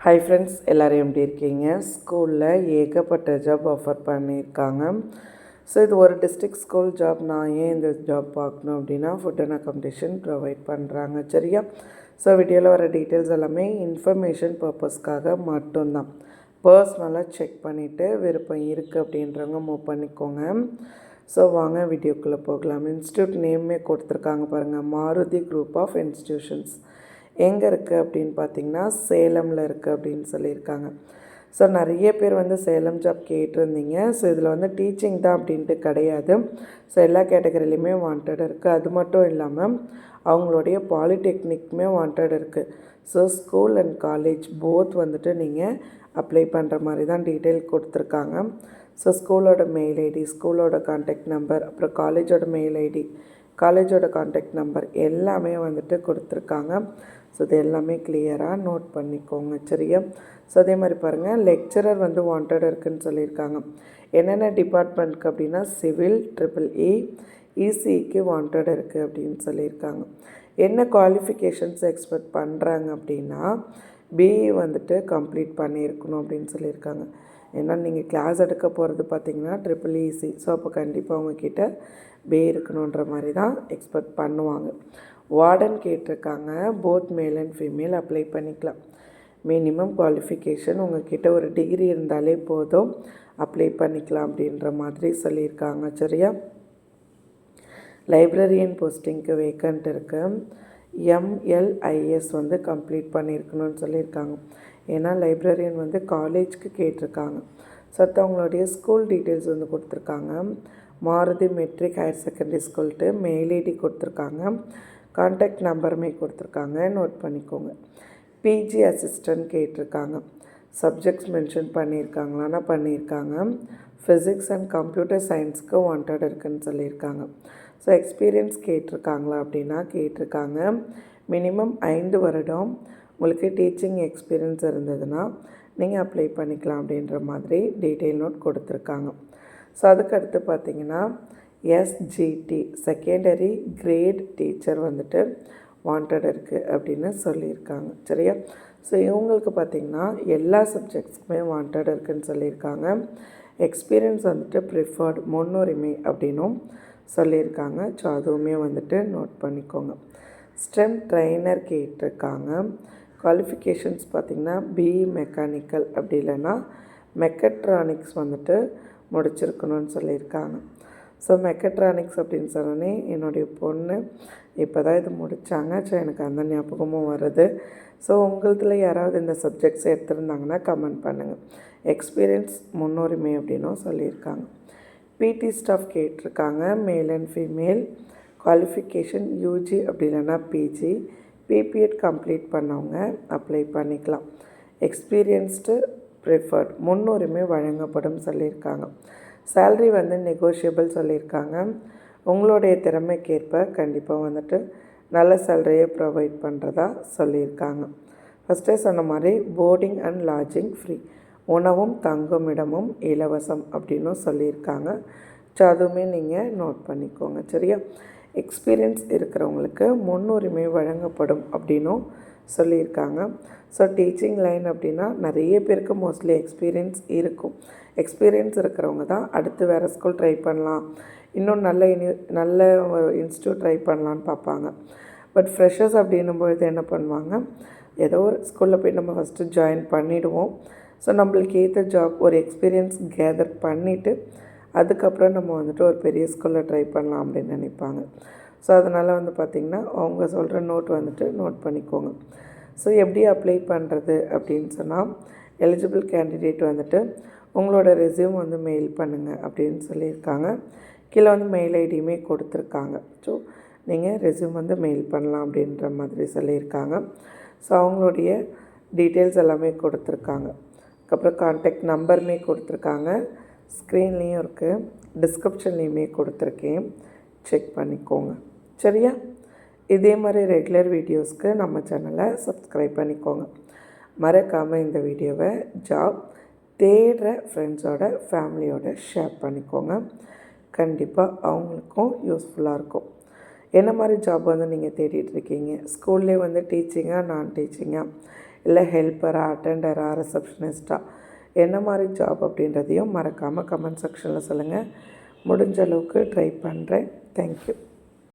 Hi friends, எல்லோரும் எப்படி இருக்கீங்க? ஸ்கூலில் ஏகப்பட்ட ஜாப் ஆஃபர் பண்ணியிருக்காங்க. ஸோ இது ஒரு டிஸ்ட்ரிக்ட் ஸ்கூல் ஜாப். நான் ஏன் இந்த ஜாப் பார்க்கணும் அப்படின்னா, ஃபுட் அண்ட் அக்காமடேஷன் ப்ரொவைட் பண்ணுறாங்க. சரியா? ஸோ வீடியோவில் வர டீட்டெயில்ஸ் எல்லாமே இன்ஃபர்மேஷன் பர்பஸ்க்காக மட்டும்தான். பர்சனலாக செக் பண்ணிவிட்டு விருப்பம் இருக்குது அப்படின்றவங்க மூவ் பண்ணிக்கோங்க. ஸோ வாங்க வீடியோக்குள்ளே போகலாம். இன்ஸ்டியூட் நேமே கொடுத்துருக்காங்க பாருங்கள், மாருதி குரூப் ஆஃப் இன்ஸ்டியூஷன்ஸ். எங்கே இருக்குது அப்படின்னு பார்த்திங்கன்னா சேலமில் இருக்குது அப்படின்னு சொல்லியிருக்காங்க. ஸோ நிறைய பேர் சேலம் ஜாப் கேட்டிருந்தீங்க. ஸோ இதில் டீச்சிங் தான் அப்படின்ட்டு கிடையாது. ஸோ எல்லா கேட்டகரிலையுமே வாண்டட் இருக்குது. அது மட்டும் இல்லாமல் அவங்களுடைய பாலிடெக்னிக்குமே வாண்டட் இருக்குது. So school and college both நீங்கள் அப்ளை பண்ணுற மாதிரி தான் டீட்டெயில் கொடுத்துருக்காங்க. ஸோ ஸ்கூலோட மெயில் ஐடி, ஸ்கூலோட கான்டாக்ட் நம்பர், அப்புறம் காலேஜோட மெயில் ஐடி, காலேஜோட கான்டாக்ட் நம்பர் எல்லாமே கொடுத்துருக்காங்க. ஸோ இது எல்லாமே கிளியராக நோட் பண்ணிக்கோங்க. சரியா? ஸோ அதே மாதிரி பாருங்கள், லெக்சரர் வாண்டட் இருக்குதுன்னு சொல்லியிருக்காங்க. என்னென்ன டிபார்ட்மெண்ட்க்கு அப்படின்னா சிவில், EEE, இசிக்கு வாண்டட் இருக்குது அப்படின்னு சொல்லியிருக்காங்க. என்ன குவாலிஃபிகேஷன்ஸ் எக்ஸ்பெக்ட் பண்ணுறாங்க அப்படின்னா பிஇ கம்ப்ளீட் பண்ணியிருக்கணும் அப்படின்னு சொல்லியிருக்காங்க. ஏன்னா நீங்கள் கிளாஸ் எடுக்க போகிறது பார்த்திங்கன்னா EEE, ஸோ அப்போ கண்டிப்பாக அவங்கக்கிட்ட பிஇ இருக்கணுன்ற மாதிரி தான் எக்ஸ்பெக்ட் பண்ணுவாங்க. வார்டன் கேட்டிருக்காங்க. Both male and female apply பண்ணிக்கலாம். மினிமம் குவாலிஃபிகேஷன் உங்கள்கிட்ட ஒரு டிகிரி இருந்தாலே போதும், அப்ளை பண்ணிக்கலாம் அப்படின்ற மாதிரி சொல்லியிருக்காங்க. சரியா? லைப்ரரியன் போஸ்டிங்க்கு வேக்கண்ட் இருக்குது. MLIS கம்ப்ளீட் பண்ணியிருக்கணும்னு சொல்லியிருக்காங்க. ஏன்னா லைப்ரரியன் காலேஜ்க்கு கேட்டிருக்காங்க. ஸோ அவங்களுடைய ஸ்கூல் டீட்டெயில்ஸ் கொடுத்துருக்காங்க. மாருதி மெட்ரிக் ஹையர் செகண்டரி ஸ்கூல்ட்டு மெயில் ஐடி கொடுத்துருக்காங்க. கான்டாக்ட் நம்பருமே கொடுத்துருக்காங்க, நோட் பண்ணிக்கோங்க. பிஜி அசிஸ்டன்ட் கேட்டிருக்காங்க. சப்ஜெக்ட்ஸ் மென்ஷன் பண்ணியிருக்காங்களான்னா பண்ணியிருக்காங்க. ஃபிசிக்ஸ் அண்ட் கம்ப்யூட்டர் சயின்ஸுக்கு வாண்டட் இருக்குதுன்னு சொல்லியிருக்காங்க. ஸோ எக்ஸ்பீரியன்ஸ் கேட்டிருக்காங்களா அப்படின்னா கேட்டிருக்காங்க. மினிமம் 5 வருடம் உங்களுக்கு டீச்சிங் எக்ஸ்பீரியன்ஸ் இருந்ததுன்னா நீங்கள் அப்ளை பண்ணிக்கலாம் அப்படின்ற மாதிரி டீட்டெயில் நோட் கொடுத்துருக்காங்க. ஸோ அதுக்கடுத்து பார்த்திங்கன்னா SGT secondary great teacher wanted இருக்குது அப்படின்னு சொல்லியிருக்காங்க. சரியா? ஸோ இவங்களுக்கு பார்த்திங்கன்னா எல்லா சப்ஜெக்ட்ஸுக்குமே வாண்டட் இருக்குதுன்னு சொல்லியிருக்காங்க. எக்ஸ்பீரியன்ஸ் ப்ரிஃபர்ட் முன்னுரிமை அப்படின்னும் சொல்லியிருக்காங்க. ஸோ அதுவுமே நோட் பண்ணிக்கோங்க. ஸ்டெம் ட்ரெயினர் கேட்டிருக்காங்க. குவாலிஃபிகேஷன்ஸ் பார்த்திங்கன்னா பிஇ மெக்கானிக்கல் அப்படி இல்லைன்னா மெக்கட்ரானிக்ஸ் முடிச்சிருக்கணும்னு சொல்லியிருக்காங்க. ஸோ மெக்கட்ரானிக்ஸ் அப்படின்னு சொன்னோன்னே என்னுடைய பொண்ணு இப்போ தான் இது முடித்தாங்க. ஸோ எனக்கு அந்த ஞாபகமும் வருது. ஸோ உங்களதுல யாராவது இந்த சப்ஜெக்ட்ஸ் எடுத்திருந்தாங்கன்னா கமெண்ட் பண்ணுங்கள். எக்ஸ்பீரியன்ஸ் முன்னுரிமை அப்படின்னும் சொல்லியிருக்காங்க. பிடி ஸ்டாஃப் கேட்டிருக்காங்க. Male and female. Qualification UG அப்படி இல்லைன்னா பிஜி. பிபிஎட் கம்ப்ளீட் பண்ணவங்க அப்ளை பண்ணிக்கலாம். எக்ஸ்பீரியன்ஸ்டு ப்ரிஃபர்ட் முன்னுரிமை வழங்கப்படும் சொல்லியிருக்காங்க. சேல்ரி நெகோஷியபிள் சொல்லியிருக்காங்க. உங்களுடைய திறமைக்கேற்ப கண்டிப்பாக நல்ல சேலரியை ப்ரொவைட் பண்ணுறதா சொல்லியிருக்காங்க. ஃபஸ்ட்டே சொன்ன மாதிரி போர்டிங் அண்ட் லாட்ஜிங் ஃப்ரீ, உணவும் தங்குமிடமும் இலவசம் அப்படின்னும் சொல்லியிருக்காங்க. ஸோ அதுவுமே நீங்கள் நோட் பண்ணிக்கோங்க. சரியா? எக்ஸ்பீரியன்ஸ் இருக்கிறவங்களுக்கு முன்னுரிமை வழங்கப்படும் அப்படின்னும் சொல்லியிருக்காங்க. ஸோ டீச்சிங் லைன் அப்படின்னா நிறைய பேருக்கு மோஸ்ட்லி எக்ஸ்பீரியன்ஸ் இருக்கும். எக்ஸ்பீரியன்ஸ் இருக்கிறவங்க தான் அடுத்து வேறு ஸ்கூல் ட்ரை பண்ணலாம், இன்னும் நல்ல ஒரு இன்ஸ்டியூட் ட்ரை பண்ணலான்னு பார்ப்பாங்க. பட் ஃப்ரெஷர்ஸ் அப்படின்னும்பொழுது என்ன பண்ணுவாங்க, ஏதோ ஒரு ஸ்கூலில் போய் நம்ம ஃபஸ்ட்டு ஜாயின் பண்ணிவிடுவோம். ஸோ நம்மளுக்கு ஏற்ற ஜாப் ஒரு எக்ஸ்பீரியன்ஸ் கேதர் பண்ணிவிட்டு அதுக்கப்புறம் நம்ம ஒரு பெரிய ஸ்கூலில் ட்ரை பண்ணலாம் அப்படின்னு நினைப்பாங்க. ஸோ அதனால் பார்த்திங்கன்னா அவங்க சொல்கிற நோட் நோட் பண்ணிக்கோங்க. ஸோ எப்படி அப்ளை பண்ணுறது அப்படின்னு சொன்னால், எலிஜிபிள் கேண்டிடேட் உங்களோட ரெஸ்யூம் மெயில் பண்ணுங்கள் அப்படின்னு சொல்லியிருக்காங்க. கீழே மெயில் ஐடியுமே கொடுத்துருக்காங்க. ஸோ நீங்கள் ரெஸ்யூம் மெயில் பண்ணலாம் அப்படின்ற மாதிரி சொல்லியிருக்காங்க. ஸோ அவங்களுடைய டீட்டெயில்ஸ் எல்லாமே கொடுத்துருக்காங்க. அதுக்கப்புறம் கான்டாக்ட் நம்பருமே கொடுத்துருக்காங்க. ஸ்க்ரீன்லேயும் இருக்குது, டிஸ்கிரிப்ஷன்லேயுமே கொடுத்துருக்கேன், செக் பண்ணிக்கோங்க. சரியா? இதே மாதிரி ரெகுலர் வீடியோஸ்க்கு நம்ம சேனலை சப்ஸ்கிரைப் பண்ணிக்கோங்க. மறக்காமல் இந்த வீடியோவை ஜாப் தேடுற ஃப்ரெண்ட்ஸோட ஃபேமிலியோட ஷேர் பண்ணிக்கோங்க. கண்டிப்பாக அவங்களுக்கும் யூஸ்ஃபுல்லாக இருக்கும். என்ன மாதிரி ஜாப் நீங்கள் தேடிட்டுருக்கீங்க? ஸ்கூல்லே டீச்சிங்காக, நான் டீச்சிங்காக, இல்லை ஹெல்ப்பராக, அட்டெண்டராக, ரிசப்ஷனிஸ்ட்டாக என்ன மாதிரி ஜாப் அப்படின்றதையும் மறக்காமல் கமெண்ட் செக்ஷனில் சொல்லுங்கள். முடிஞ்ச அளவுக்கு ட்ரை பண்ணுறேன். தேங்க்யூ.